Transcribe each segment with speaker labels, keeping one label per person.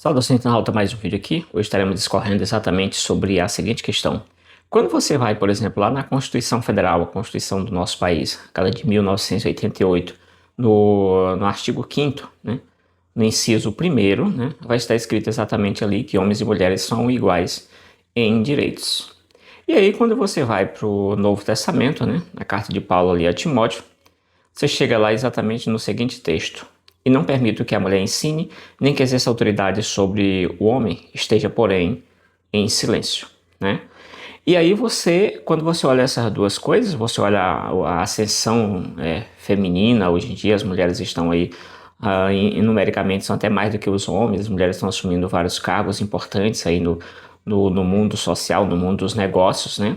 Speaker 1: Saudação internauta, mais um vídeo aqui. Hoje estaremos discorrendo exatamente sobre a seguinte questão. Quando você vai, por exemplo, lá na Constituição Federal, a Constituição do nosso país, aquela de 1988, no artigo 5º, né, no inciso 1º, né, vai estar escrito exatamente ali que homens e mulheres são iguais em direitos. E aí, quando você vai para o Novo Testamento, né, na carta de Paulo ali a Timóteo, você chega lá exatamente no seguinte texto. E não permito que a mulher ensine, nem que exerça autoridade sobre o homem, esteja, porém, em silêncio, né? E aí quando você olha essas duas coisas, você olha a ascensão feminina, hoje em dia as mulheres estão aí, numericamente são até mais do que os homens, as mulheres estão assumindo vários cargos importantes aí no mundo social, no mundo dos negócios, né?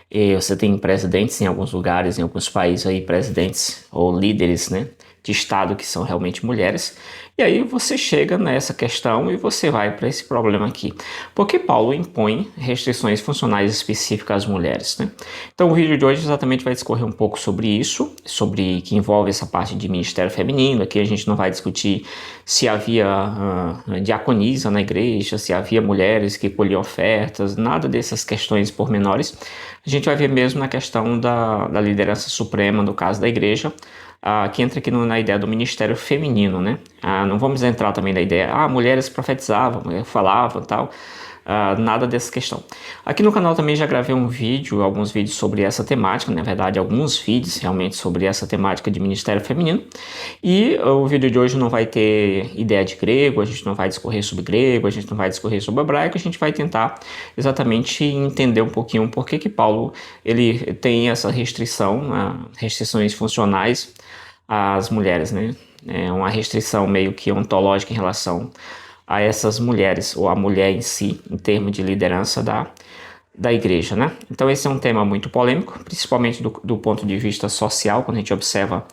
Speaker 1: E você tem presidentes em alguns lugares, em alguns países aí, presidentes ou líderes, né, de estado que são realmente mulheres. E aí você chega nessa questão e você vai para esse problema aqui. Porque Paulo impõe restrições funcionais específicas às mulheres, né? Então o vídeo de hoje exatamente vai discorrer um pouco sobre isso, sobre que envolve essa parte de ministério feminino. Aqui a gente não vai discutir se havia diaconisa na igreja, se havia mulheres que colhiam ofertas, nada dessas questões pormenores. A gente vai ver mesmo na questão da liderança suprema, no caso da igreja, que entra aqui na ideia do ministério feminino, né? Não vamos entrar também na ideia, mulheres profetizavam, falavam e tal, nada dessa questão. Aqui no canal também já gravei alguns vídeos sobre essa temática, na verdade alguns vídeos realmente sobre essa temática de ministério feminino, e o vídeo de hoje não vai ter ideia de grego, a gente não vai discorrer sobre grego, a gente não vai discorrer sobre hebraico, a gente vai tentar exatamente entender um pouquinho por que Paulo ele tem essa restrições funcionais às mulheres, né? É uma restrição meio que ontológica em relação a essas mulheres, ou a mulher em si, em termos de liderança da igreja, né? Então esse é um tema muito polêmico, principalmente do ponto de vista social, quando a gente observa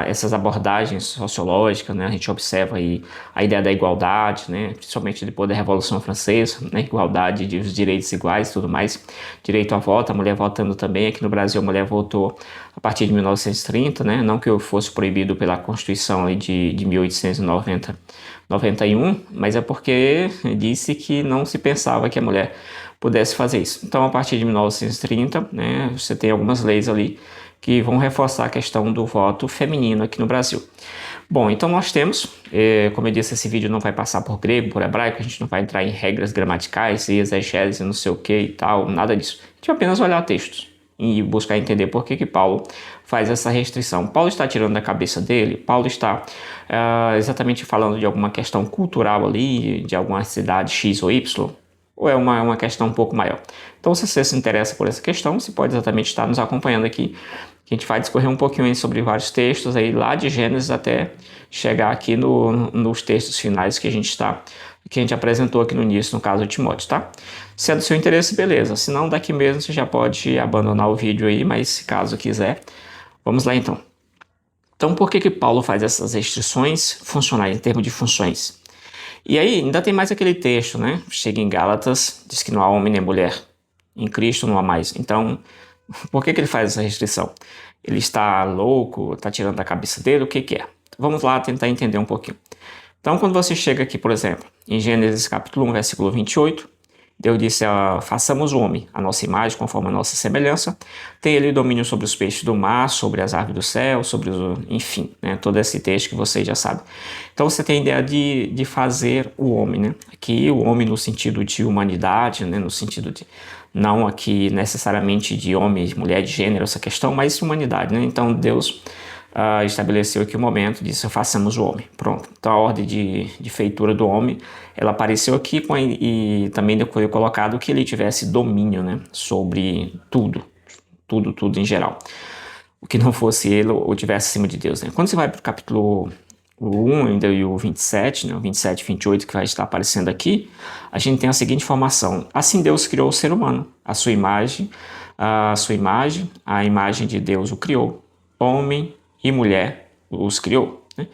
Speaker 1: essas abordagens sociológicas, né? A gente observa aí a ideia da igualdade, né? Principalmente depois da Revolução Francesa, né? Igualdade dos direitos iguais e tudo mais, direito ao voto, a mulher votando também. Aqui no Brasil a mulher votou a partir de 1930, né? Não que eu fosse proibido pela Constituição aí de 1891, mas é porque disse que não se pensava que a mulher pudesse fazer isso. Então, a partir de 1930, né, você tem algumas leis ali que vão reforçar a questão do voto feminino aqui no Brasil. Bom, então nós temos, como eu disse, esse vídeo não vai passar por grego, por hebraico, a gente não vai entrar em regras gramaticais, exegese, não sei o que e tal, nada disso. A gente vai apenas olhar textos e buscar entender por que Paulo faz essa restrição. Paulo está tirando da cabeça dele? Paulo está exatamente falando de alguma questão cultural ali, de alguma cidade X ou Y? Ou é uma questão um pouco maior? Então, se você se interessa por essa questão, você pode exatamente estar nos acompanhando aqui, que a gente vai discorrer um pouquinho aí sobre vários textos, aí, lá de Gênesis até chegar aqui nos textos finais que a gente apresentou aqui no início, no caso de Timóteo, tá? Se é do seu interesse, beleza. Se não, daqui mesmo você já pode abandonar o vídeo aí, mas se caso quiser, vamos lá então. Então, por que Paulo faz essas restrições funcionais, em termos de funções? E aí, ainda tem mais aquele texto, né? Chega em Gálatas, diz que não há homem nem mulher. Em Cristo não há mais. Então, por que ele faz essa restrição? Ele está louco? Está tirando da cabeça dele? O que é? Vamos lá tentar entender um pouquinho. Então, quando você chega aqui, por exemplo, em Gênesis capítulo 1, versículo 28, Deus disse, façamos o homem, a nossa imagem, conforme a nossa semelhança. Tem ele domínio sobre os peixes do mar, sobre as aves do céu, enfim, né, todo esse texto que vocês já sabem. Então você tem a ideia de fazer o homem, né? Aqui o homem no sentido de humanidade, né, no sentido de, não aqui necessariamente de homem, de mulher, de gênero, essa questão, mas de humanidade, né? Então Deus estabeleceu aqui o momento, disse, façamos o homem, pronto. Então a ordem de feitura do homem, ela apareceu aqui e também foi colocado que ele tivesse domínio, né, sobre tudo em geral. O que não fosse ele ou tivesse acima de Deus, né? Quando você vai para o capítulo 1 e o 27, né, o 27 e 28 que vai estar aparecendo aqui, a gente tem a seguinte informação. Assim Deus criou o ser humano, a imagem de Deus o criou, homem e mulher os criou, né?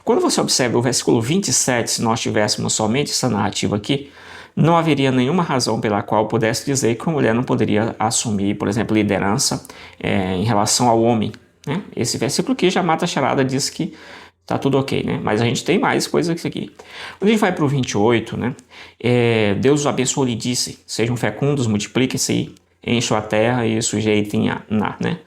Speaker 1: Quando você observa o versículo 27, se nós tivéssemos somente essa narrativa aqui, não haveria nenhuma razão pela qual pudesse dizer que a mulher não poderia assumir, por exemplo, liderança em relação ao homem, né? Esse versículo aqui já mata a charada, diz que Tá tudo ok, né? Mas a gente tem mais coisas aqui. Quando a gente vai para o 28, né? Deus os abençoou e disse: sejam fecundos, multipliquem-se, encham a terra e sujeitem-a, né?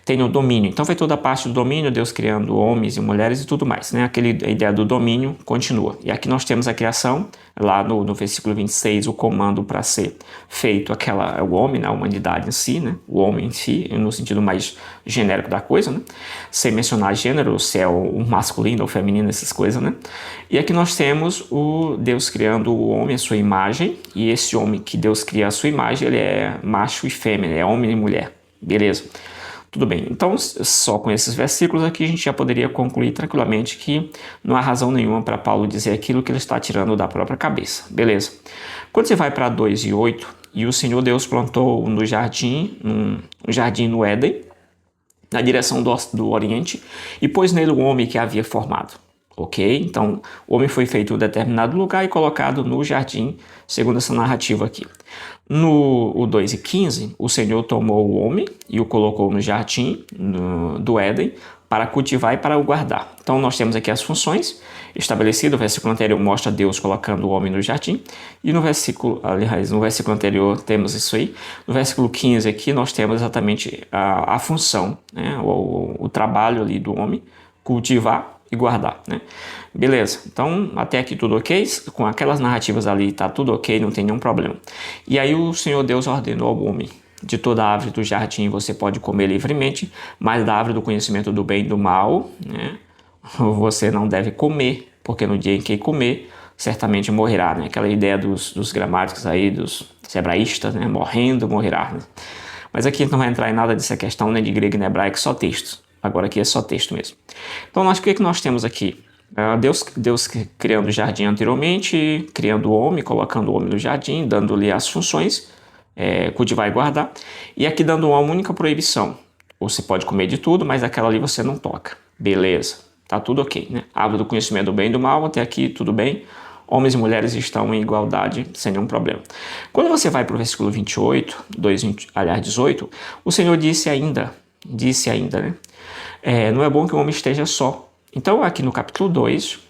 Speaker 1: Tenham domínio. Então foi toda a parte do domínio, Deus criando homens e mulheres e tudo mais, né? A ideia do domínio continua. E aqui nós temos a criação, lá no versículo 26, o comando para ser feito o homem, né? A humanidade em si, né? O homem em si, no sentido mais genérico da coisa, né? Sem mencionar gênero, se é o masculino ou feminino, essas coisas, né? E aqui nós temos o Deus criando o homem à sua imagem, e esse homem que Deus cria à sua imagem, ele é macho e fêmea, é homem e mulher, beleza? Tudo bem, então só com esses versículos aqui a gente já poderia concluir tranquilamente que não há razão nenhuma para Paulo dizer aquilo que ele está tirando da própria cabeça, beleza? Quando você vai para 2 e 8, e o Senhor Deus plantou no jardim, um jardim no Éden, na direção do Oriente, e pôs nele o homem que havia formado. Ok? Então, o homem foi feito em um determinado lugar e colocado no jardim, segundo essa narrativa aqui. No 2 e 15, o Senhor tomou o homem e o colocou no jardim do Éden para cultivar e para o guardar. Então, nós temos aqui as funções estabelecidas. O versículo anterior mostra Deus colocando o homem no jardim. E no versículo anterior temos isso aí. No versículo 15 aqui, nós temos exatamente a função, né? o trabalho ali do homem, cultivar e guardar, né? Beleza, então até aqui tudo ok, com aquelas narrativas ali tá tudo ok, não tem nenhum problema. E aí o Senhor Deus ordenou ao homem: de toda a árvore do jardim você pode comer livremente, mas da árvore do conhecimento do bem e do mal, né, você não deve comer, porque no dia em que comer, certamente morrerá, né? Aquela ideia dos gramáticos aí, dos hebraístas, né? Morrendo, morrerá, né? Mas aqui não vai entrar em nada dessa questão, nem de grego nem hebraico, só textos. Agora aqui é só texto mesmo. Então, o que nós temos aqui? Deus criando o jardim anteriormente, criando o homem, colocando o homem no jardim, dando-lhe as funções, cultivar e guardar. E aqui dando uma única proibição. Você pode comer de tudo, mas aquela ali você não toca. Beleza, tá tudo ok, né? Árvore do conhecimento do bem e do mal, até aqui tudo bem. Homens e mulheres estão em igualdade, sem nenhum problema. Quando você vai para o versículo 28, 18, o Senhor disse ainda, né? Não é bom que o homem esteja só. Então, aqui no capítulo 2,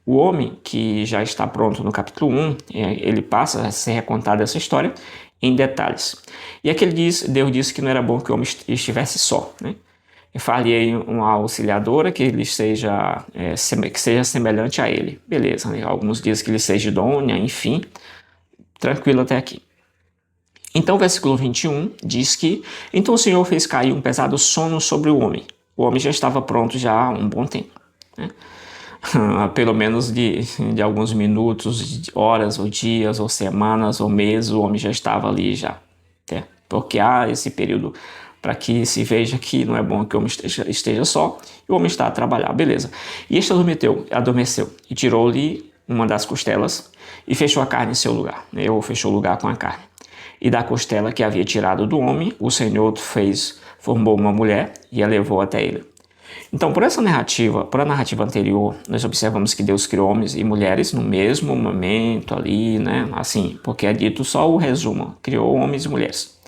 Speaker 1: o homem que já está pronto no capítulo 1, ele passa a ser recontado essa história em detalhes. E aqui Deus disse que não era bom que o homem estivesse só, né? Falei uma auxiliadora que ele seja semelhante a ele. Beleza, né? Alguns dizem que ele seja idônea, enfim. Tranquilo até aqui. Então, o versículo 21 diz que: então o Senhor fez cair um pesado sono sobre o homem. O homem já estava pronto já há um bom tempo, né? Pelo menos de alguns minutos, horas, ou dias, ou semanas, ou meses, o homem já estava ali já, né? Porque há esse período para que se veja que não é bom que o homem esteja só, e o homem está a trabalhar, beleza. E este adormeceu, e tirou-lhe uma das costelas, e fechou a carne em seu lugar, né? Ou fechou o lugar com a carne. E da costela que havia tirado do homem, o Senhor formou uma mulher e a levou até ele. Então, por a narrativa anterior, nós observamos que Deus criou homens e mulheres no mesmo momento ali, né? Assim, porque é dito só o resumo, criou homens e mulheres.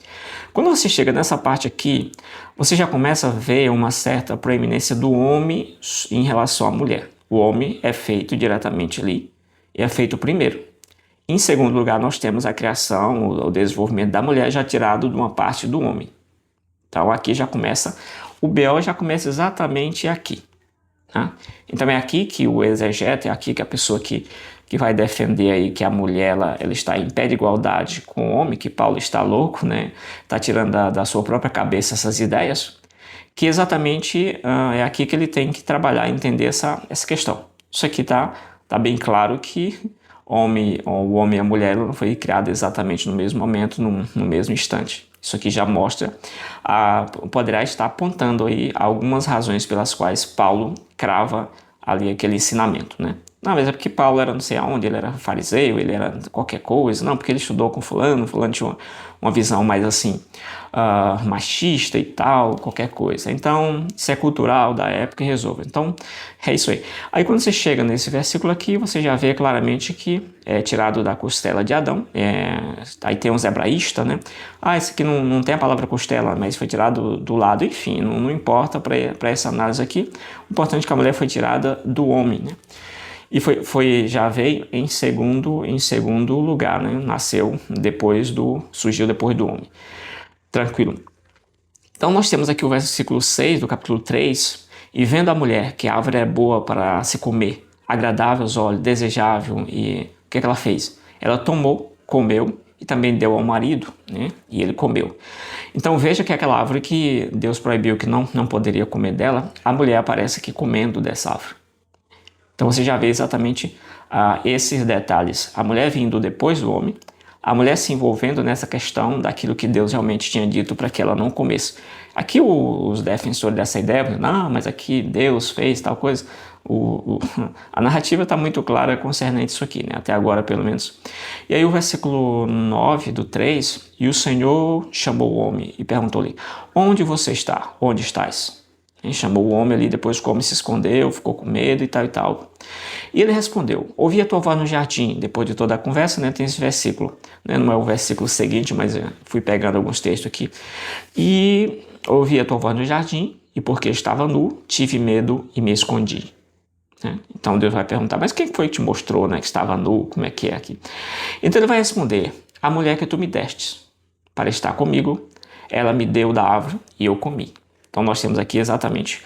Speaker 1: Quando você chega nessa parte aqui, você já começa a ver uma certa proeminência do homem em relação à mulher. O homem é feito diretamente ali e é feito primeiro. Em segundo lugar, nós temos a criação, o desenvolvimento da mulher já tirado de uma parte do homem. Então aqui já começa, o BO já começa exatamente aqui, tá? Então é aqui que o exegeta, é aqui que a pessoa que vai defender aí que a mulher ela está em pé de igualdade com o homem, que Paulo está louco, né? Está tirando da sua própria cabeça essas ideias, que exatamente é aqui que ele tem que trabalhar e entender essa questão. Isso aqui tá bem claro que o homem e a mulher não foi criado exatamente no mesmo momento, no mesmo instante. Isso aqui já mostra, poderá estar apontando aí algumas razões pelas quais Paulo crava ali aquele ensinamento, né? Não, mas é porque Paulo era não sei aonde, ele era fariseu, ele era qualquer coisa. Não, porque ele estudou com fulano, fulano tinha uma visão mais assim, machista e tal, qualquer coisa. Então, isso é cultural da época e resolve. Então, é isso aí. Aí quando você chega nesse versículo aqui, você já vê claramente que é tirado da costela de Adão. Aí tem uns hebraístas, né? Esse aqui não tem a palavra costela, mas foi tirado do lado. Enfim, não importa para essa análise aqui. O importante é que a mulher foi tirada do homem, né? E já veio em segundo lugar, né? Surgiu depois do homem. Tranquilo. Então nós temos aqui o versículo 6 do capítulo 3. E vendo a mulher que a árvore é boa para se comer, agradável aos olhos, desejável, e o que ela fez? Ela tomou, comeu e também deu ao marido, né? E ele comeu. Então veja que aquela árvore que Deus proibiu que não poderia comer dela, a mulher aparece aqui comendo dessa árvore. Então você já vê exatamente esses detalhes. A mulher vindo depois do homem, a mulher se envolvendo nessa questão daquilo que Deus realmente tinha dito para que ela não comesse. Aqui os defensores dessa ideia, não, mas aqui Deus fez tal coisa. A narrativa está muito clara concernente isso aqui, né? Até agora pelo menos. E aí o versículo 9 do 3, e o Senhor chamou o homem e perguntou-lhe, onde você está? Onde estás? Ele chamou o homem ali, depois o homem se escondeu, ficou com medo e tal e tal. E ele respondeu, ouvi a tua voz no jardim. Depois de toda a conversa, né, tem esse versículo, né, não é o versículo seguinte, mas fui pegando alguns textos aqui. E ouvi a tua voz no jardim, e porque estava nu, tive medo e me escondi. Né? Então Deus vai perguntar, mas quem foi que te mostrou, né, que estava nu, como é que é aqui? Então ele vai responder, a mulher que tu me destes para estar comigo, ela me deu da árvore e eu comi. Então nós temos aqui exatamente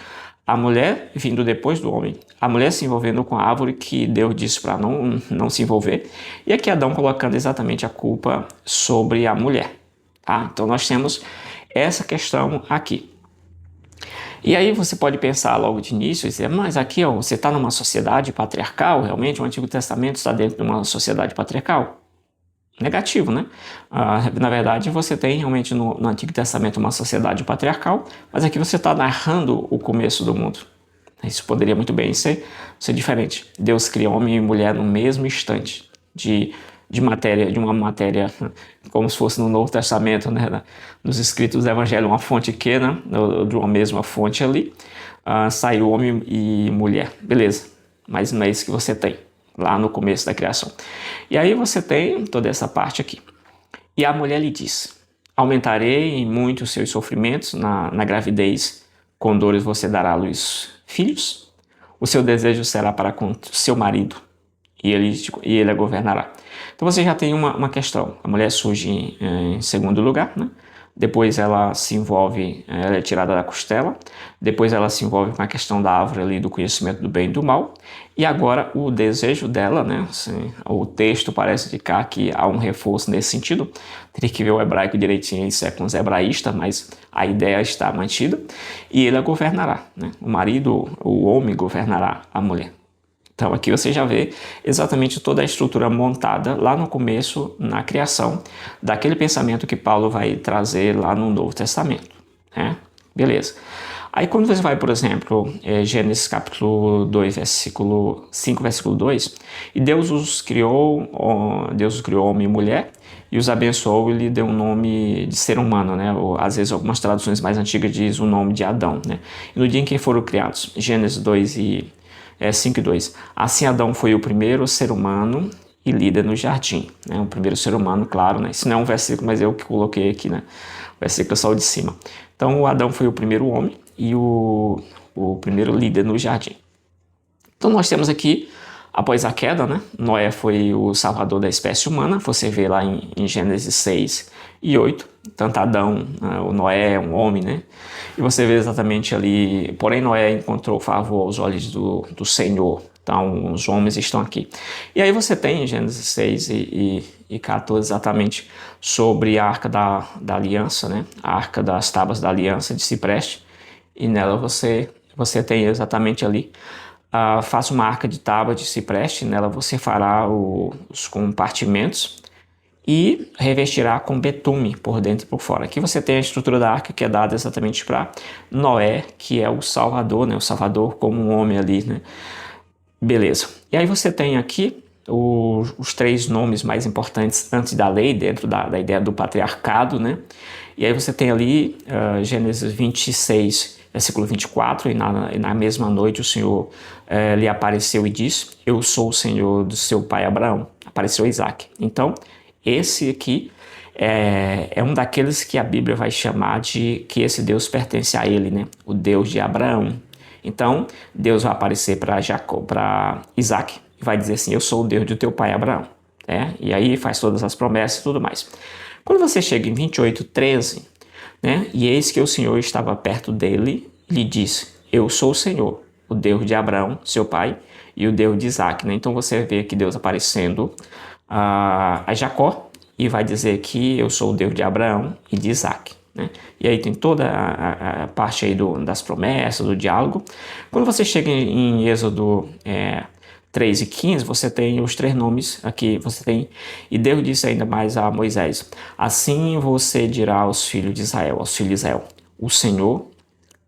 Speaker 1: a mulher vindo depois do homem, a mulher se envolvendo com a árvore que Deus disse para não se envolver, e aqui Adão colocando exatamente a culpa sobre a mulher. Tá? Então nós temos essa questão aqui. E aí você pode pensar logo de início e dizer, mas aqui você está numa sociedade patriarcal, realmente o Antigo Testamento está dentro de uma sociedade patriarcal? Negativo, né? Na verdade, você tem realmente no Antigo Testamento uma sociedade patriarcal, mas aqui você está narrando o começo do mundo. Isso poderia muito bem ser diferente. Deus cria homem e mulher no mesmo instante de uma matéria, como se fosse no Novo Testamento, né? Nos escritos do Evangelho, uma fonte pequena, de uma mesma fonte ali, saiu homem e mulher. Beleza, mas não é isso que você tem lá no começo da criação. E aí você tem toda essa parte aqui. E a mulher lhe disse, aumentarei em muito os seus sofrimentos, na gravidez com dores você dará à luz filhos, o seu desejo será para com seu marido, e ele a governará. Então você já tem uma questão, a mulher surge em segundo lugar, né? Depois ela se envolve, ela é tirada da costela, depois ela se envolve com a questão da árvore ali do conhecimento do bem e do mal, e agora o desejo dela, né, assim, o texto parece indicar que há um reforço nesse sentido, teria que ver o hebraico direitinho, isso é com os hebraístas, mas a ideia está mantida, e ele a governará, né? O marido, o homem governará a mulher. Então aqui você já vê exatamente toda a estrutura montada lá no começo, na criação, daquele pensamento que Paulo vai trazer lá no Novo Testamento. Né? Beleza. Aí quando você vai, por exemplo, Gênesis capítulo 2, versículo 5, versículo 2, e Deus os criou homem e mulher, e os abençoou e lhe deu um nome de ser humano, né? Ou, às vezes algumas traduções mais antigas dizem o nome de Adão. Né? E no dia em que foram criados, Gênesis 2 e 5 e 2. Assim Adão foi o primeiro ser humano e líder no jardim. Né? O primeiro ser humano, claro, né? Isso não é um versículo, mas eu que coloquei aqui, né? O versículo é só o de cima. Então o Adão foi o primeiro homem e o primeiro líder no jardim. Então nós temos aqui, após a queda, né? Noé foi o salvador da espécie humana. Você vê lá em Gênesis 6 e 8. Tanto Adão, o Noé é um homem, né? E você vê exatamente ali, porém Noé encontrou favor aos olhos do Senhor. Então os homens estão aqui. E aí você tem em Gênesis 6 e 14 exatamente sobre a Arca da Aliança, né? A Arca das Tábuas da Aliança de cipreste. E nela você tem exatamente ali, faça uma arca de tábua de cipreste, nela você fará os compartimentos e revestirá com betume por dentro e por fora. Aqui você tem a estrutura da arca que é dada exatamente para Noé, que é o Salvador, né? O Salvador como um homem ali, né? Beleza. E aí você tem aqui os três nomes mais importantes antes da lei, dentro da ideia do patriarcado, né? E aí você tem ali Gênesis 26, versículo 24, e na mesma noite o Senhor lhe apareceu e disse: Eu sou o Senhor do seu pai Abraão. Apareceu Isaac. Então, esse aqui é um daqueles que a Bíblia vai chamar de que esse Deus pertence a ele, né? O Deus de Abraão. Então, Deus vai aparecer para Isaac e vai dizer assim: Eu sou o Deus do teu pai Abraão. E aí faz todas as promessas e tudo mais. Quando você chega em 28:13, né? E eis que o Senhor estava perto dele e lhe disse: Eu sou o Senhor, o Deus de Abraão, seu pai, e o Deus de Isaac. Né? Então você vê aqui Deus aparecendo a Jacó e vai dizer que eu sou o Deus de Abraão e de Isaac. Né? E aí tem toda a parte aí das promessas, do diálogo. Quando você chega em Êxodo 3:15, você tem os três nomes aqui. Você tem: E Deus disse ainda mais a Moisés: Assim você dirá aos filhos de Israel, o Senhor,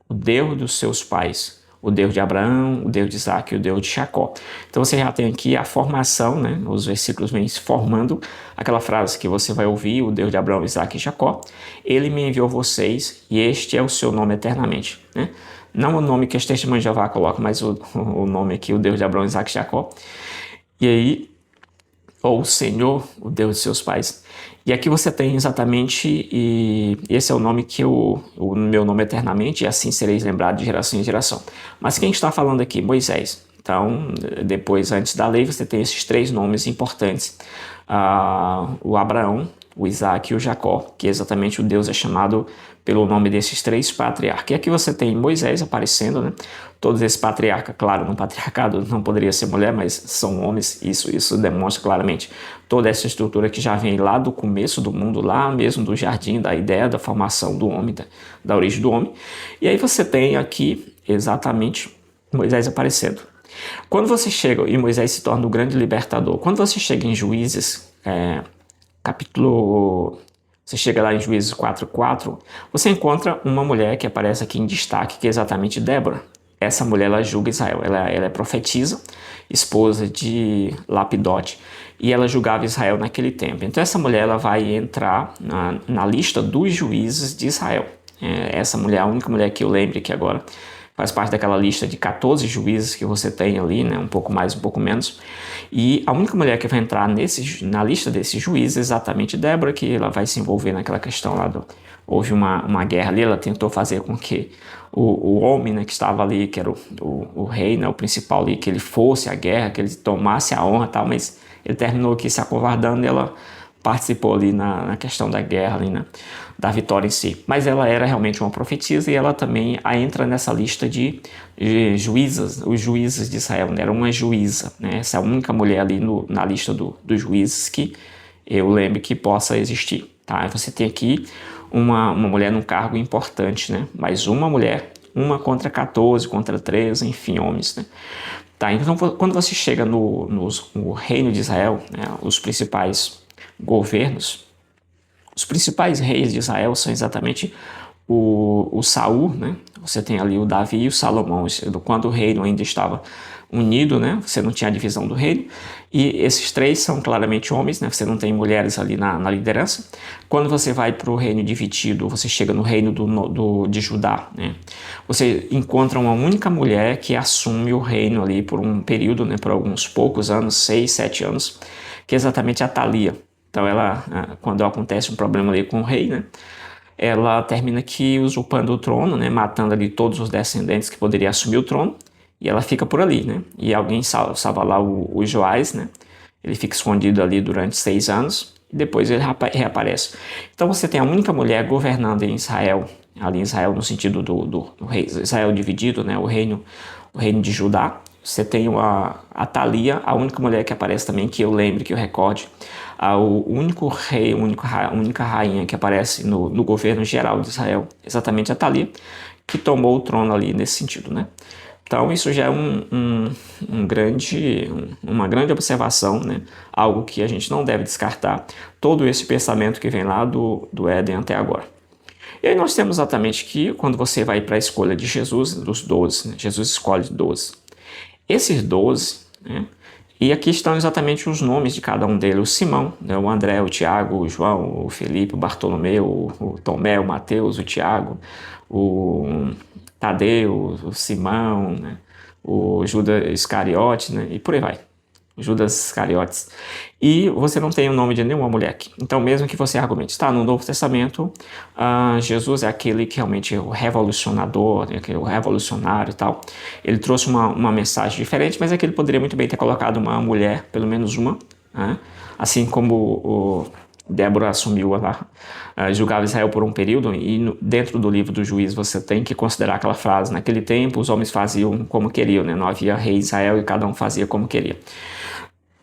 Speaker 1: o Deus dos seus pais, o Deus de Abraão, o Deus de Isaac e o Deus de Jacó. Então você já tem aqui a formação, né? Os versículos vêm formando aquela frase que você vai ouvir: o Deus de Abraão, Isaac e Jacó. Ele me enviou vocês e este é o seu nome eternamente. Né? Não o nome que as testemunhas de Jeová colocam, mas o nome aqui, o Deus de Abraão, Isaac e Jacó. E aí, ou o Senhor, o Deus de seus pais. E aqui você tem exatamente, e esse é o nome que o meu nome eternamente, e assim sereis lembrados de geração em geração. Mas quem está falando aqui? Moisés. Então, depois, antes da lei, você tem esses três nomes importantes. O Abraão, o Isaac e o Jacó, que exatamente o Deus é chamado pelo nome desses três patriarcas. E aqui você tem Moisés aparecendo, né? Todos esses patriarcas, claro, no patriarcado não poderia ser mulher, mas são homens, isso demonstra claramente toda essa estrutura que já vem lá do começo do mundo, lá mesmo do jardim, da ideia da formação do homem, da origem do homem. E aí você tem aqui exatamente Moisés aparecendo. Quando você chega, e Moisés se torna o grande libertador, quando você chega em Juízes, você chega lá em Juízes 4:4, você encontra uma mulher que aparece aqui em destaque, que é exatamente Débora. Essa mulher, ela julga Israel, ela é profetisa, esposa de Lapidote, e ela julgava Israel naquele tempo. Então essa mulher, ela vai entrar na lista dos juízes de Israel. Essa mulher, a única mulher que eu lembro aqui agora, faz parte daquela lista de 14 juízes que você tem ali, né? Um pouco mais, um pouco menos. E a única mulher que vai entrar na lista desses juízes é exatamente Débora, que ela vai se envolver naquela questão lá houve uma guerra ali, ela tentou fazer com que o homem, né, que estava ali, que era o rei, né, o principal ali, que ele fosse à guerra, que ele tomasse a honra e tal, mas ele terminou aqui se acovardando e ela participou ali na questão da guerra, ali, né, da vitória em si. Mas ela era realmente uma profetisa e ela também entra nessa lista de juízas, os juízes de Israel, né? Era uma juíza, né? Essa é a única mulher ali na lista dos juízes que eu lembro que possa existir. Tá? Você tem aqui uma mulher num cargo importante, né? Mas uma mulher, uma contra 14, contra 13, enfim, homens, né? Tá, então quando você chega no reino de Israel, né, os principais governos, os principais reis de Israel são exatamente o Saul, né? Você tem ali o Davi e o Salomão, quando o reino ainda estava unido, né? Você não tinha a divisão do reino, e esses três são claramente homens, né? Você não tem mulheres ali na liderança. Quando você vai para o reino dividido, você chega no reino de Judá, né? Você encontra uma única mulher que assume o reino ali por um período, né? Por alguns poucos anos, 6, 7 anos, que é exatamente a Thalia. Então ela, quando acontece um problema ali com o rei, né? Ela termina aqui usurpando o trono, né? Matando ali todos os descendentes que poderiam assumir o trono. E ela fica por ali, né? E alguém salva lá o Joás, né? Ele fica escondido ali durante 6 anos e depois ele reaparece. Então você tem a única mulher governando em Israel, ali em Israel no sentido do rei, Israel dividido, né? O reino de Judá. Você tem a Thalia, a única mulher que aparece também, que eu lembre, que eu recorde. O único rei, a única rainha que aparece no governo geral de Israel, exatamente a Thalia, que tomou o trono ali nesse sentido, né? Então isso já é uma grande observação, né? Algo que a gente não deve descartar, todo esse pensamento que vem lá do Éden até agora. E aí nós temos exatamente que quando você vai para a escolha de Jesus, dos 12, né? Jesus escolhe 12. Esses 12, né? E aqui estão exatamente os nomes de cada um deles: o Simão, né? O André, o Tiago, o João, o Felipe, o Bartolomeu, o Tomé, o Mateus, o Tiago, o Tadeu, o Simão, né? O Judas Iscariote, né? E por aí vai. Judas Iscariotes. E você não tem o nome de nenhuma mulher aqui. Então, mesmo que você argumente, está no Novo Testamento, Jesus é aquele que realmente é o revolucionador, né, que é o revolucionário e tal. Ele trouxe uma mensagem diferente, mas é que ele poderia muito bem ter colocado uma mulher, pelo menos uma, né? Assim como o Débora assumiu lá, julgava Israel por um período, e dentro do livro do Juiz você tem que considerar aquela frase: naquele tempo os homens faziam como queriam, né? Não havia rei Israel e cada um fazia como queria.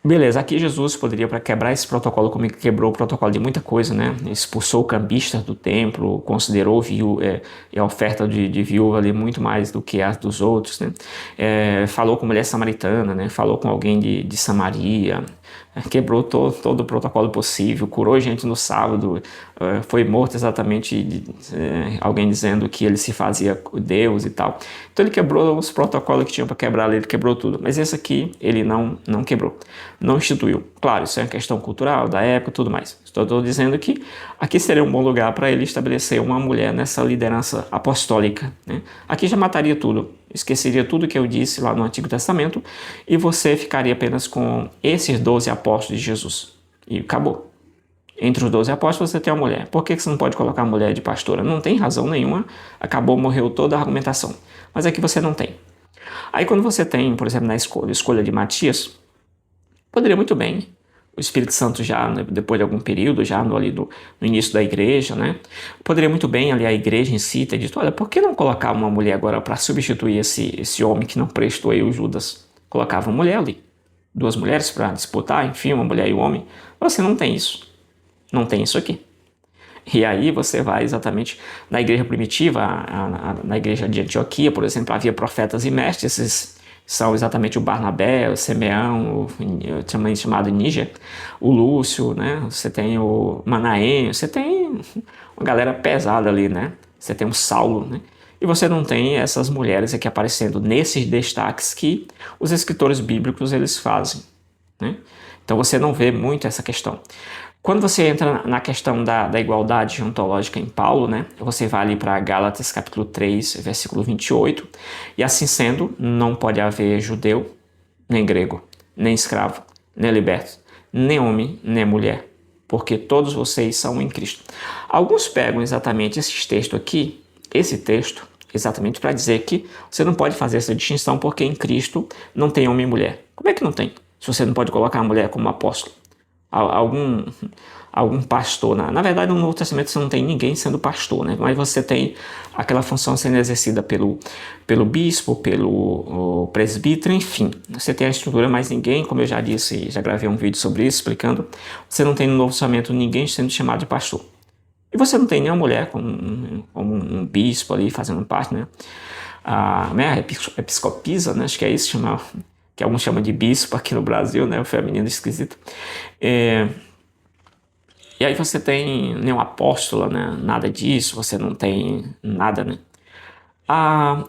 Speaker 1: Beleza, aqui Jesus poderia, para quebrar esse protocolo, como ele quebrou o protocolo de muita coisa, né? Expulsou o cambista do templo, considerou a oferta de viúva ali muito mais do que a dos outros, né? Falou com mulher samaritana, né? Falou com alguém de Samaria, quebrou todo o protocolo possível, curou gente no sábado, foi morto exatamente alguém dizendo que ele se fazia Deus e tal. Então ele quebrou os protocolos que tinha para quebrar, ele quebrou tudo. Mas esse aqui ele não quebrou, não instituiu. Claro, isso é uma questão cultural, da época e tudo mais. Estou dizendo que aqui seria um bom lugar para ele estabelecer uma mulher nessa liderança apostólica, né? Aqui já mataria tudo, esqueceria tudo que eu disse lá no Antigo Testamento e você ficaria apenas com esses 12 apóstolos de Jesus. E acabou. Entre os 12 apóstolos você tem uma mulher. Por que você não pode colocar a mulher de pastora? Não tem razão nenhuma. Acabou, morreu toda a argumentação. Mas aqui você não tem. Aí quando você tem, por exemplo, na escolha de Matias, poderia muito bem o Espírito Santo já, né, depois de algum período, já no início da igreja, né? Poderia muito bem ali a igreja em si ter dito: olha, por que não colocar uma mulher agora para substituir esse homem que não prestou aí, o Judas? Colocava uma mulher ali, 2 mulheres para disputar, enfim, uma mulher e um homem. Você não tem isso. Não tem isso aqui. E aí você vai exatamente na igreja primitiva, na igreja de Antioquia, por exemplo, havia profetas e mestres. Esses são exatamente o Barnabé, o Simeão, também chamado Níger, o Lúcio, né? Você tem o Manaém, você tem uma galera pesada ali, né? Você tem o Saulo, né? E você não tem essas mulheres aqui aparecendo nesses destaques que os escritores bíblicos eles fazem, né? Então você não vê muito essa questão. Quando você entra na questão da igualdade ontológica em Paulo, né, você vai ali para Gálatas capítulo 3, versículo 28, e assim sendo, não pode haver judeu, nem grego, nem escravo, nem liberto, nem homem, nem mulher, porque todos vocês são em Cristo. Alguns pegam exatamente esse texto, exatamente para dizer que você não pode fazer essa distinção porque em Cristo não tem homem e mulher. Como é que não tem? Se você não pode colocar a mulher como apóstolo? Algum pastor. Na verdade, no Novo Testamento você não tem ninguém sendo pastor, né? Mas você tem aquela função sendo exercida pelo bispo, pelo presbítero, enfim. Você tem a estrutura, mas ninguém, como eu já disse, já gravei um vídeo sobre isso explicando, você não tem no Novo Testamento ninguém sendo chamado de pastor. E você não tem nenhuma mulher como um bispo ali fazendo parte, né? A episcopisa, né? Acho que é isso que alguns chamam de bispo aqui no Brasil, né? O feminino esquisito. E aí você tem nenhum apóstolo, né? Nada disso, você não tem nada, né?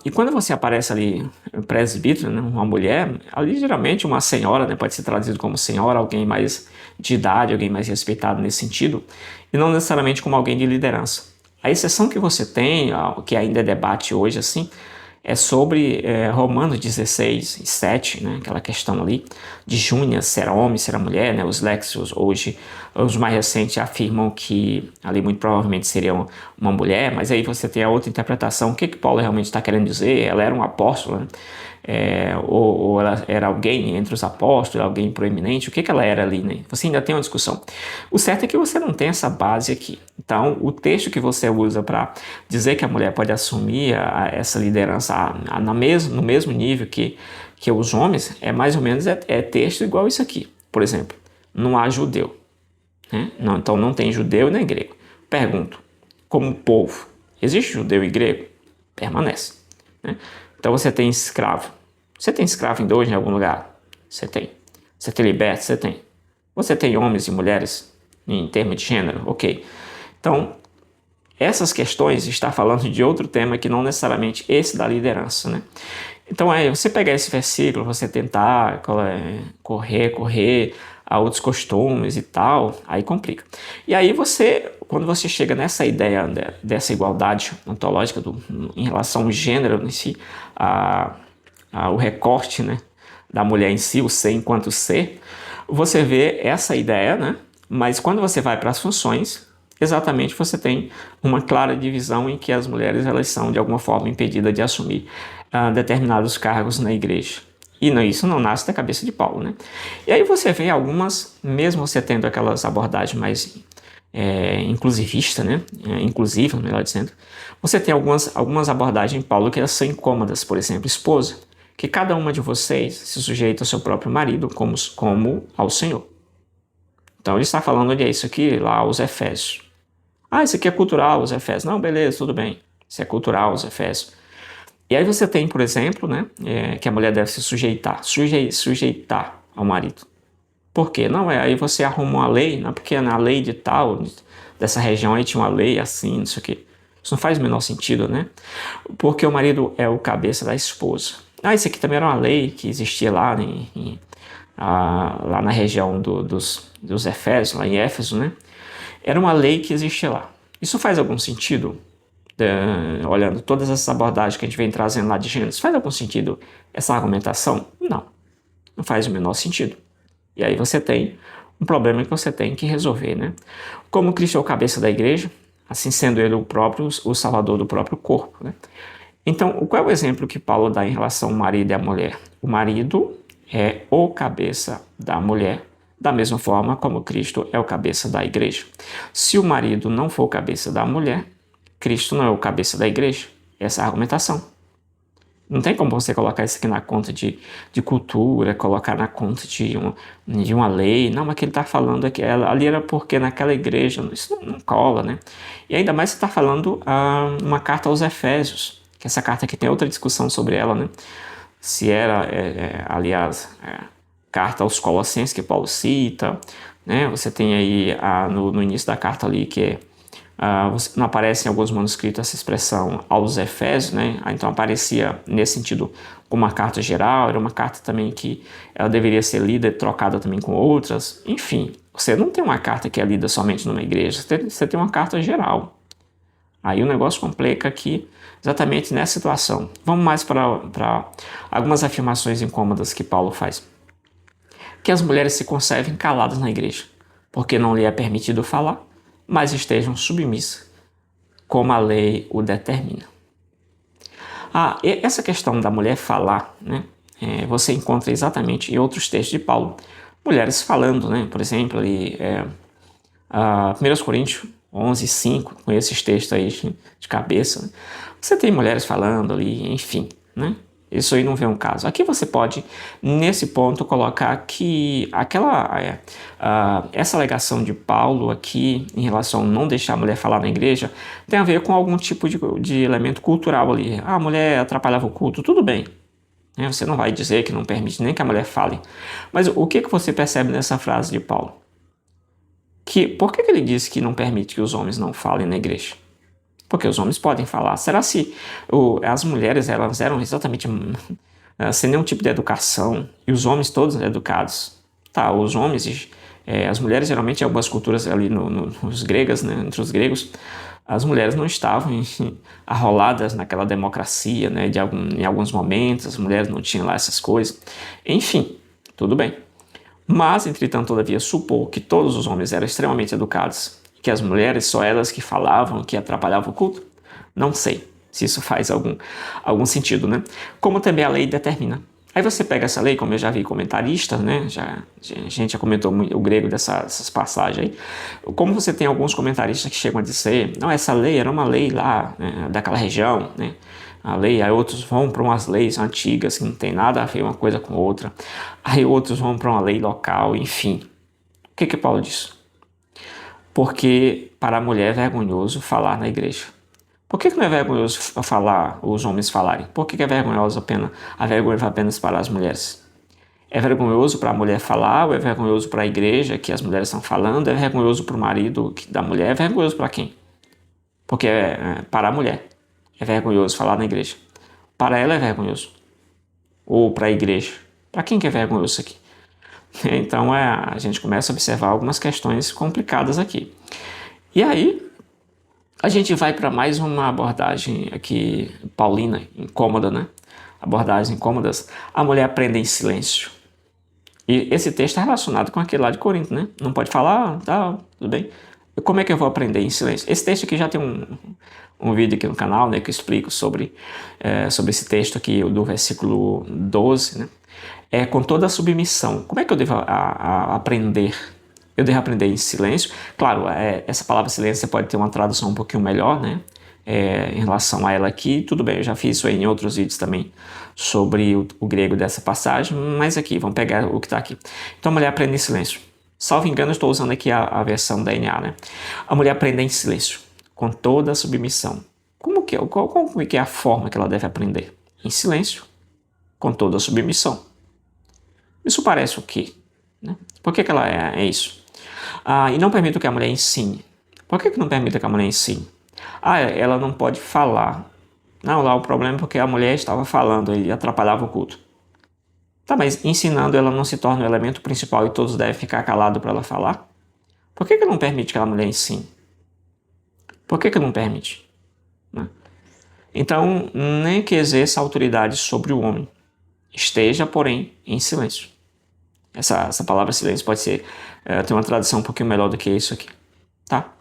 Speaker 1: E quando você aparece ali, presbítero, né? Uma mulher, ali geralmente uma senhora, né? Pode ser traduzido como senhora, alguém mais de idade, alguém mais respeitado nesse sentido, e não necessariamente como alguém de liderança. A exceção que você tem, que ainda é debate hoje, assim, é sobre Romanos 16, 7, né? Aquela questão ali de Júnia, se era homem, se era mulher, né? Os léxicos hoje, os mais recentes afirmam que ali muito provavelmente seria uma mulher, mas aí você tem a outra interpretação. O que Paulo realmente está querendo dizer? Ela era um apóstolo, né? Ou ela era alguém entre os apóstolos, alguém proeminente, o que ela era ali, né? Você ainda tem uma discussão. O certo é que você não tem essa base aqui. Então, o texto que você usa para dizer que a mulher pode assumir essa liderança no mesmo nível que os homens, é mais ou menos texto igual isso aqui. Por exemplo, não há judeu, né? Não, então não tem judeu nem grego. Pergunto, como povo, existe judeu e grego? Permanece, né? Então você tem escravo. Você tem escravo ainda hoje em algum lugar? Você tem. Você tem liberto? Você tem. Você tem homens e mulheres em termos de gênero? Ok. Então, essas questões está falando de outro tema que não necessariamente esse da liderança, né? Então, aí, você pegar esse versículo, você tentar correr a outros costumes e tal, aí complica. E aí quando você chega nessa ideia dessa igualdade ontológica em relação ao gênero em si, o recorte, né, da mulher em si, o ser enquanto ser, você vê essa ideia, né? Mas quando você vai para as funções, exatamente você tem uma clara divisão em que as mulheres elas são de alguma forma impedidas de assumir determinados cargos na igreja. E não, isso não nasce da cabeça de Paulo, né? E aí você vê algumas, mesmo você tendo aquelas abordagens mais inclusivistas, né? Inclusiva, melhor dizendo, você tem algumas abordagens em Paulo que elas são incômodas, por exemplo, esposa, que cada uma de vocês se sujeita ao seu próprio marido como ao Senhor. Então ele está falando onde é isso aqui? Lá aos Efésios. Ah, isso aqui é cultural, os Efésios. Não, beleza, tudo bem. Isso é cultural, os Efésios. E aí você tem, por exemplo, né, que a mulher deve se sujeitar ao marido. Por quê? Não, aí você arruma uma lei, não, porque na lei de tal, dessa região aí tinha uma lei assim, não sei o quê. Isso não faz o menor sentido, né? Porque o marido é o cabeça da esposa. Ah, isso aqui também era uma lei que existia lá, lá na região dos Efésios, lá em Éfeso, né? Era uma lei que existia lá. Isso faz algum sentido? Olhando todas essas abordagens que a gente vem trazendo lá de Gênesis, faz algum sentido essa argumentação? Não, não faz o menor sentido. E aí você tem um problema que você tem que resolver, né? Como Cristo é o cabeça da igreja, assim sendo ele o salvador do próprio corpo, né? Então, qual é o exemplo que Paulo dá em relação ao marido e à mulher? O marido é o cabeça da mulher, da mesma forma como Cristo é o cabeça da igreja. Se o marido não for o cabeça da mulher, Cristo não é o cabeça da igreja. Essa é a argumentação. Não tem como você colocar isso aqui na conta de cultura, colocar na conta de uma lei. Não, mas que ele está falando aqui, ali era porque naquela igreja, isso não cola, né? E ainda mais você está falando uma carta aos Efésios, que essa carta aqui tem outra discussão sobre ela, né? Se era, aliás, carta aos Colossenses que Paulo cita, né? Você tem aí no início da carta ali que não aparece em alguns manuscritos essa expressão aos Efésios, né? Então aparecia nesse sentido como uma carta geral, era uma carta também que ela deveria ser lida e trocada também com outras. Enfim, você não tem uma carta que é lida somente numa igreja, você tem uma carta geral. Aí o negócio complica aqui exatamente nessa situação. Vamos mais para algumas afirmações incômodas que Paulo faz. Que as mulheres se conservem caladas na igreja, porque não lhe é permitido falar, mas estejam submissas, como a lei o determina. Essa questão da mulher falar, né, você encontra exatamente em outros textos de Paulo. Mulheres falando, né, por exemplo, ali, 1 Coríntios 11, 5, com esses textos aí de cabeça. Né, você tem mulheres falando ali, enfim, né? Isso aí não vê um caso. Aqui você pode, nesse ponto, colocar que essa alegação de Paulo aqui, em relação a não deixar a mulher falar na igreja, tem a ver com algum tipo de elemento cultural ali. A mulher atrapalhava o culto, tudo bem. Você não vai dizer que não permite nem que a mulher fale. Mas o que você percebe nessa frase de Paulo? Por que ele disse que não permite que os homens não falem na igreja? Porque os homens podem falar. Será se as mulheres elas eram exatamente sem nenhum tipo de educação e os homens todos educados? Tá, os homens, as mulheres geralmente em algumas culturas ali nos gregas, né, entre os gregos, as mulheres não estavam arroladas naquela democracia, né, em alguns momentos, as mulheres não tinham lá essas coisas. Enfim, tudo bem. Mas, entretanto, todavia, supor que todos os homens eram extremamente educados, que as mulheres só elas que falavam, que atrapalhavam o culto, não sei se isso faz algum sentido, né? Como também a lei determina. Aí você pega essa lei, como eu já vi comentaristas, né? A gente já comentou muito o grego dessas passagens aí. Como você tem alguns comentaristas que chegam a dizer, não, essa lei era uma lei lá, né, daquela região, né? A lei, aí outros vão para umas leis antigas que não tem nada a ver uma coisa com outra. Aí outros vão para uma lei local, enfim. O que Paulo diz? Porque para a mulher é vergonhoso falar na igreja. Por que não é vergonhoso os homens falarem? Por que é vergonhoso a vergonha apenas para as mulheres? É vergonhoso para a mulher falar ou é vergonhoso para a igreja que as mulheres estão falando? É vergonhoso para o marido da mulher? É vergonhoso para quem? Porque para a mulher é vergonhoso falar na igreja. Para ela é vergonhoso. ou para a igreja? Para quem que é vergonhoso isso aqui? Então a gente começa a observar algumas questões complicadas aqui. E aí a gente vai para mais uma abordagem aqui paulina, incômoda, né? Abordagens incômodas. A mulher aprende em silêncio. E esse texto é relacionado com aquele lá de Corinto, né? Não pode falar, tá, tudo bem. Como é que eu vou aprender em silêncio? Esse texto aqui já tem um vídeo aqui no canal, né, que eu explico sobre esse texto aqui do versículo 12, né? É com toda a submissão. Como é que eu devo aprender? Eu devo aprender em silêncio. Claro, essa palavra silêncio você pode ter uma tradução um pouquinho melhor, né? Em relação a ela aqui, tudo bem, eu já fiz isso aí em outros vídeos também sobre o grego dessa passagem, mas aqui, vamos pegar o que está aqui. Então a mulher aprende em silêncio. Salvo engano, eu estou usando aqui a versão da NA, né? A mulher aprende em silêncio, com toda a submissão. Como que é a forma que ela deve aprender? Em silêncio, com toda a submissão. Isso parece o quê? Né? Por que ela é isso? E não permite que a mulher ensine. Por que não permite que a mulher ensine? Ela não pode falar. Não, lá o problema é porque a mulher estava falando e atrapalhava o culto. Tá, mas ensinando ela não se torna o elemento principal e todos devem ficar calados para ela falar? Por que não permite que a mulher ensine? Por que não permite? Né? Então, nem que exerça autoridade sobre o homem. Esteja, porém, em silêncio. Essa palavra silêncio pode ser, tem uma tradução um pouquinho melhor do que isso aqui. Tá?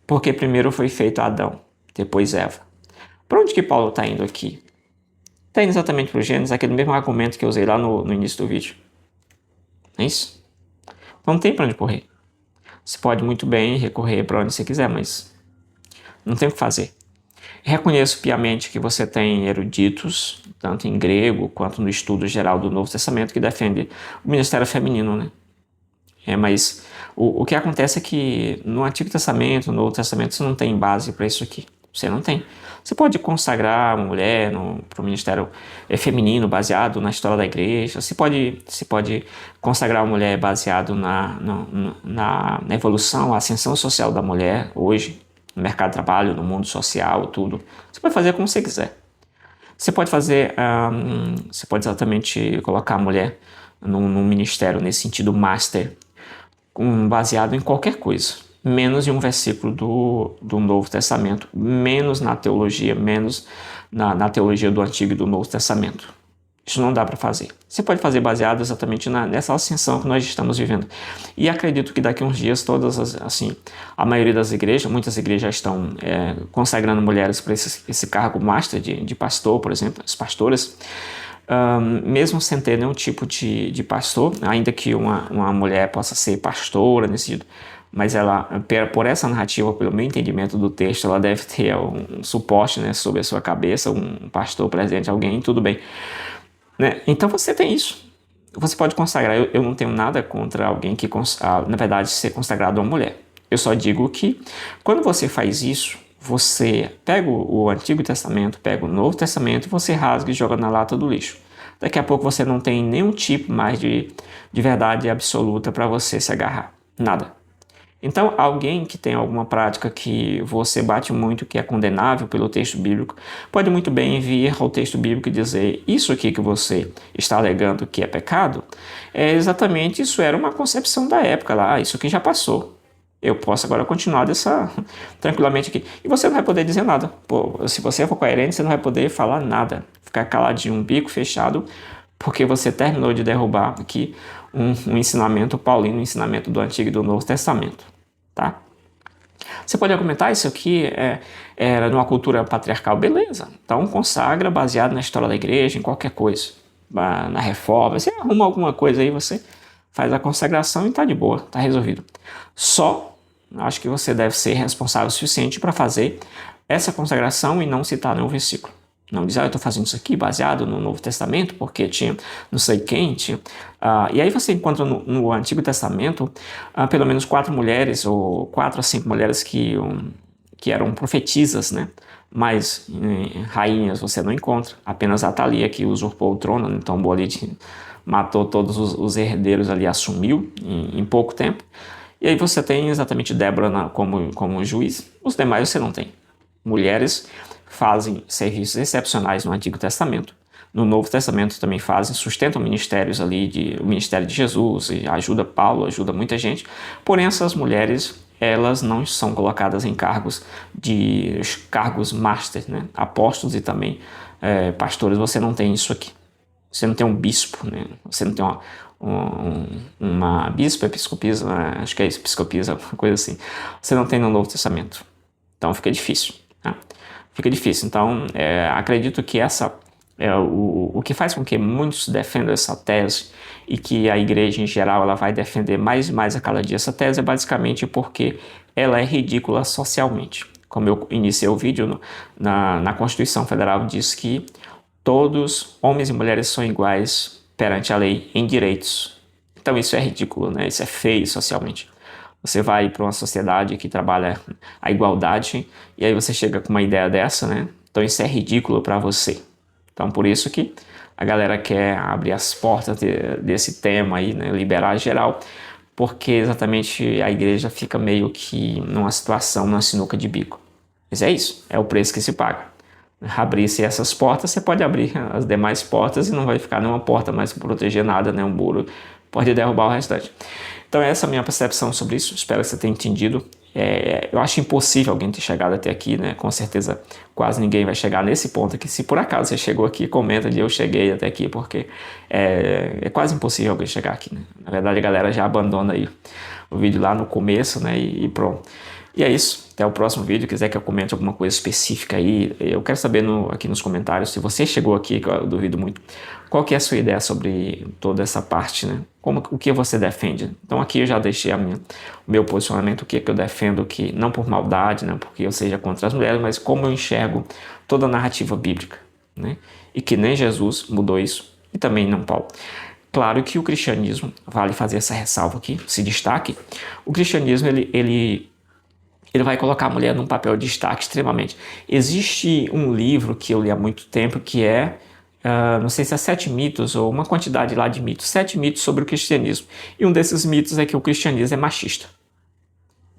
Speaker 1: Porque primeiro foi feito Adão, depois Eva. Para onde que Paulo está indo aqui? Está indo exatamente para o Gênesis, aquele mesmo argumento que eu usei lá no início do vídeo. É isso? Não tem para onde correr. Você pode muito bem recorrer para onde você quiser, mas não tem o que fazer. Reconheço piamente que você tem eruditos, tanto em grego quanto no estudo geral do Novo Testamento, que defende o ministério feminino, né? Mas o que acontece é que no Antigo Testamento, no Novo Testamento, você não tem base para isso aqui. Você não tem. Você pode consagrar uma mulher para o ministério feminino baseado na história da igreja. Você pode consagrar uma mulher baseado na evolução, a ascensão social da mulher hoje, no mercado de trabalho, no mundo social, tudo. Você pode fazer como você quiser. Você pode você pode exatamente colocar a mulher num ministério nesse sentido master, baseado em qualquer coisa, menos em um versículo do Novo Testamento, menos na teologia, menos na teologia do Antigo e do Novo Testamento. Isso não dá para fazer. Você pode fazer baseado exatamente nessa ascensão que nós estamos vivendo. E acredito que daqui a uns dias a maioria das igrejas, muitas igrejas já estão consagrando mulheres para esse cargo master de pastor, por exemplo, as pastoras. Mesmo sem ter nenhum tipo de pastor, ainda que uma mulher possa ser pastora nesse sentido, mas ela, por essa narrativa, pelo meu entendimento do texto, ela deve ter um suporte, né, sobre a sua cabeça, um pastor presente, alguém, tudo bem. Né? Então você tem isso. Você pode consagrar. Eu não tenho nada contra alguém que, na verdade, ser consagrado a uma mulher. Eu só digo que quando você faz isso, você pega o Antigo Testamento, pega o Novo Testamento, você rasga e joga na lata do lixo. Daqui a pouco você não tem nenhum tipo mais de verdade absoluta para você se agarrar. Nada. Então, alguém que tem alguma prática que você bate muito, que é condenável pelo texto bíblico, pode muito bem vir ao texto bíblico e dizer: isso aqui que você está alegando que é pecado, isso era uma concepção da época lá, isso aqui já passou. Eu posso agora continuar tranquilamente aqui. E você não vai poder dizer nada. Se você for coerente, você não vai poder falar nada. Ficar caladinho, um bico fechado, porque você terminou de derrubar aqui um ensinamento paulino, um ensinamento do Antigo e do Novo Testamento. Tá? Você pode argumentar isso aqui era numa cultura patriarcal, beleza. Então consagra baseado na história da igreja, em qualquer coisa. Na reforma, você arruma alguma coisa aí, você faz a consagração e está de boa, está resolvido. Acho que você deve ser responsável o suficiente para fazer essa consagração e não citar nenhum versículo. Não dizer, eu estou fazendo isso aqui baseado no Novo Testamento, porque tinha não sei quem, tinha. E aí você encontra no Antigo Testamento pelo menos 4 mulheres, ou 4 a 5 mulheres que eram profetisas, né? Mas rainhas você não encontra. Apenas a Thalia, que usurpou o trono, né? Então matou todos os herdeiros ali, assumiu em pouco tempo. E aí você tem exatamente Débora como juiz, os demais você não tem. Mulheres fazem serviços excepcionais no Antigo Testamento, no Novo Testamento também fazem, sustentam ministérios ali, o ministério de Jesus, e ajuda Paulo, ajuda muita gente. Porém, essas mulheres, elas não são colocadas em cargos master, né? Apóstolos e também pastores. Você não tem isso aqui. Você não tem um bispo, né? Você não tem uma bispa, episcopisa, né? Acho que é isso, episcopisa, uma coisa assim. Você não tem no Novo Testamento. Então fica difícil, né? Fica difícil. Então, acredito que o que faz com que muitos defendam essa tese e que a igreja em geral ela vai defender mais e mais a cada dia essa tese é basicamente porque ela é ridícula socialmente. Como eu iniciei o vídeo, na Constituição Federal diz que todos, homens e mulheres, são iguais perante a lei em direitos. Então isso é ridículo, né? Isso é feio socialmente. Você vai para uma sociedade que trabalha a igualdade e aí você chega com uma ideia dessa, né? Então isso é ridículo para você. Então por isso que a galera quer abrir as portas desse tema aí, né? Liberar geral, porque exatamente a igreja fica meio que numa situação, numa sinuca de bico. Mas é isso, é o preço que se paga. Abrir-se essas portas, você pode abrir as demais portas e não vai ficar nenhuma porta mais para proteger nada, né? Um muro pode derrubar o restante. Então essa é a minha percepção sobre isso, espero que você tenha entendido. Eu acho impossível alguém ter chegado até aqui, né? Com certeza quase ninguém vai chegar nesse ponto aqui. Se por acaso você chegou aqui, comenta de eu cheguei até aqui, porque é quase impossível alguém chegar aqui, né? Na verdade a galera já abandona aí o vídeo lá no começo, né? E pronto. E é isso, até o próximo vídeo. Quiser que eu comente alguma coisa específica aí, eu quero saber aqui nos comentários, se você chegou aqui, que eu duvido muito, qual que é a sua ideia sobre toda essa parte, né? O que você defende? Então aqui eu já deixei o meu posicionamento, o que eu defendo, que não por maldade, não porque eu seja contra as mulheres, mas como eu enxergo toda a narrativa bíblica, né? E que nem Jesus mudou isso, e também não Paulo. Claro que o cristianismo, vale fazer essa ressalva aqui, se destaque, o cristianismo ele vai colocar a mulher num papel de destaque extremamente. Existe um livro que eu li há muito tempo que não sei se é 7 mitos ou uma quantidade lá de mitos, 7 mitos sobre o cristianismo. E um desses mitos é que o cristianismo é machista.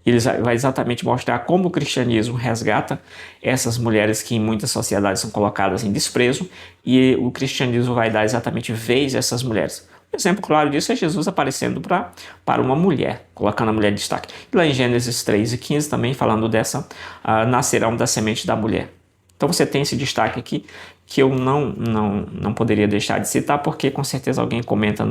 Speaker 1: Ele vai exatamente mostrar como o cristianismo resgata essas mulheres que em muitas sociedades são colocadas em desprezo, e o cristianismo vai dar exatamente vez a essas mulheres. Um exemplo claro disso é Jesus aparecendo para uma mulher, colocando a mulher em destaque. E lá em Gênesis 3:15 também falando nascerão da semente da mulher. Então você tem esse destaque aqui que eu não poderia deixar de citar, porque com certeza alguém comenta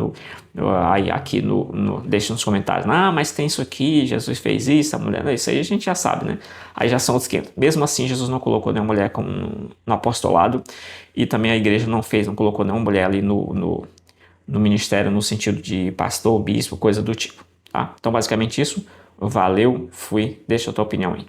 Speaker 1: deixa nos comentários, mas tem isso aqui, Jesus fez isso, a mulher, isso aí a gente já sabe, né? Aí já são outros 500. Mesmo assim, Jesus não colocou nenhuma mulher no apostolado, e também a igreja não colocou nenhuma mulher ali no ministério no sentido de pastor, bispo, coisa do tipo, tá? Então basicamente isso, valeu, fui, deixa a tua opinião aí.